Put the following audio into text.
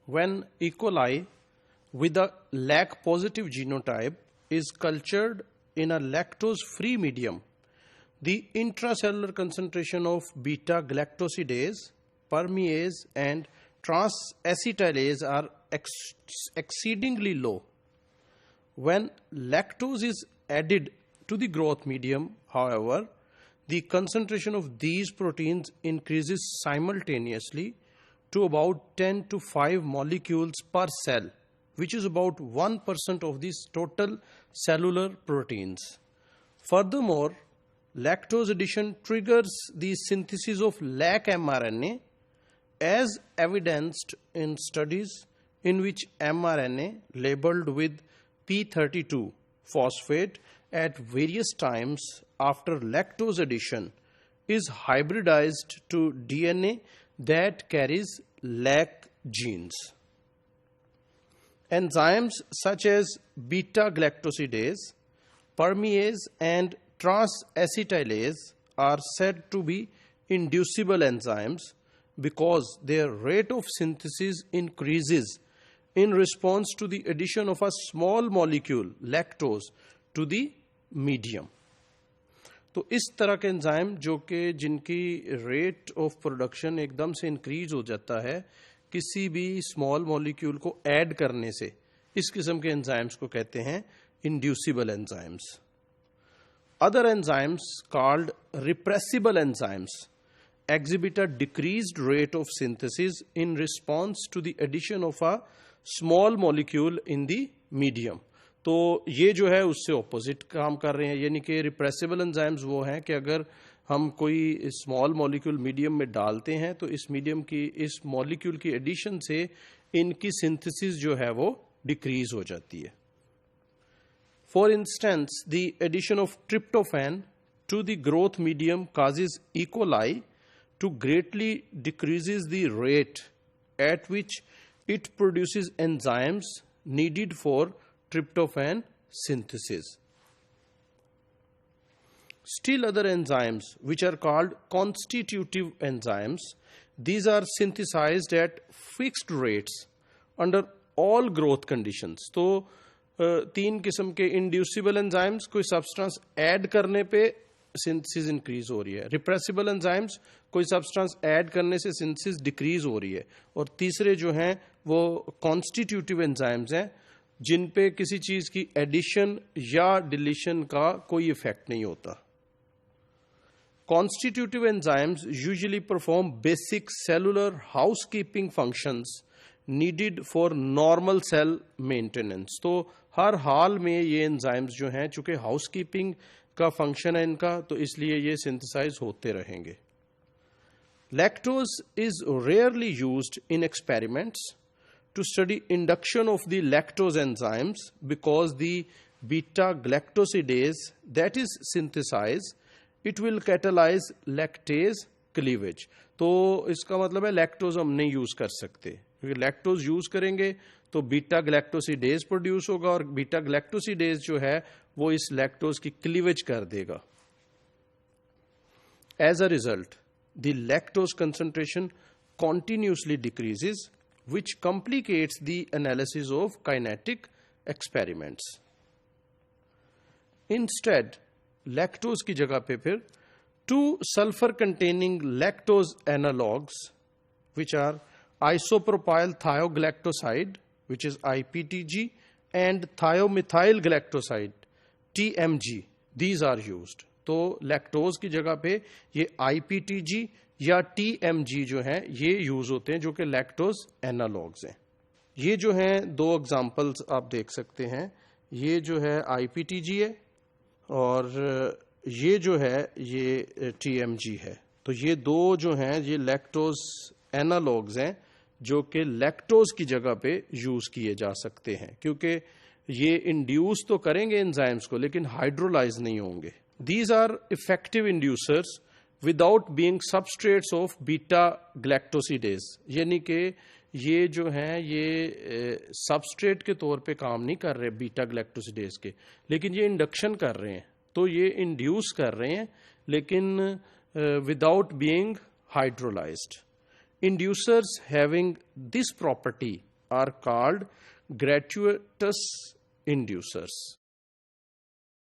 when E. coli with a lac positive genotype is cultured in a lactose-free medium, the intracellular concentration of beta-galactosidase, permease and trans-acetylase are exceedingly low. When lactose is added to the growth medium, however, the concentration of these proteins increases simultaneously to about 10 to 5 molecules per cell, which is about 1% of these total cellular proteins. Furthermore, lactose addition triggers the synthesis of lac mRNA, as evidenced in studies in which mRNA labeled with P32 phosphate at various times after lactose addition is hybridized to DNA that carries lac genes. Enzymes such as beta-galactosidase, permease and trans-acetylase are said to be inducible enzymes because their rate of synthesis increases in response to the addition of a small molecule lactose to the medium. तो इस तरह के enzyme जो कि जिनकी rate of production एकदम से increase हो जाता है किसी भी स्मॉल मॉलिक्यूल को ऐड करने से, इस किस्म के एंजाइम्स को कहते हैं inducible enzymes. Other enzymes called repressible enzymes exhibit a decreased rate of synthesis in response to the addition of a small molecule in the medium. तो ये जो है उससे ऑपोजिट काम कर रहे हैं, यानी कि रिप्रेसिबल एंजाइम्स वो हैं कि अगर हम कोई स्मॉल मॉलिक्यूल मीडियम में डालते हैं तो इस मीडियम की इस मॉलिक्यूल की एडिशन से इनकी सिंथेसिस जो है वो डिक्रीज हो जाती है. For instance, the addition of tryptophan to the growth medium causes E. coli to greatly decreases the rate at which it produces enzymes needed for tryptophan synthesis. Still other enzymes which are called constitutive enzymes, these are synthesized at fixed rates under all growth conditions. तो तीन किस्म के inducible enzymes कोई substance add करने पे synthesis increase हो रही है, रिप्रेसिबल एंजाइम्स कोई सब्सटेंस ऐड करने से सिंथेसिस डिक्रीज हो रही है, और तीसरे जो हैं वो कॉन्स्टिट्यूटिव एंजाइम्स हैं जिन पे किसी चीज की एडिशन या डिलीशन का कोई इफेक्ट नहीं होता. Constitutive enzymes usually perform basic cellular housekeeping functions needed for normal cell maintenance. तो हर हाल में ये एंजाइम्स जो हैं चूंकि हाउसकीपिंग का फंक्शन है इनका, तो इसलिए ये सिंथेसाइज होते रहेंगे. Lactose is rarely used in experiments to study induction of the lactose enzymes because the beta-galactosidase that is synthesized, it will catalyze lactase cleavage. तो इसका मतलब है लैक्टोज हम नहीं यूज कर सकते, क्योंकि लैक्टोज यूज करेंगे तो बीटा ग्लैक्टोसिडेज प्रोड्यूस होगा और बीटा ग्लैक्टोसिडेज जो है वो इस लैक्टोज की क्लीवेज कर देगा. As a result the lactose concentration continuously decreases, which complicates the analysis of kinetic experiments. Instead, lactose की जगह पे फिर 2 sulfur containing lactose analogues which are isopropyl thiogalactoside which is IPTG and thiomethyl galactoside TMG, these are used. तो lactose की जगह पे ये IPTG या TMG जो है ये यूज होते हैं जो कि लैक्टोज एनालॉग्स हैं. ये जो हैं दो एग्जांपल्स आप देख सकते हैं, ये जो है IPTG है और ये जो है ये TMG है. तो ये दो जो हैं ये लैक्टोज एनालॉग्स हैं जो कि लैक्टोज की जगह पे यूज किए जा सकते हैं, क्योंकि ये इंड्यूस तो करेंगे एंजाइम्स को लेकिन हाइड्रोलाइज नहीं होंगे. These are effective inducers without being substrates of beta galactosidase, यानी कि ये जो हैं ये सबस्ट्रेट के तौर पे काम नहीं कर रहे बीटा ग्लैक्टोसिडेज के, लेकिन ये इंडक्शन कर रहे हैं. तो ये इंड्यूस कर रहे हैं लेकिन without being hydrolysed. Inducers having this property are called gratuitous inducers.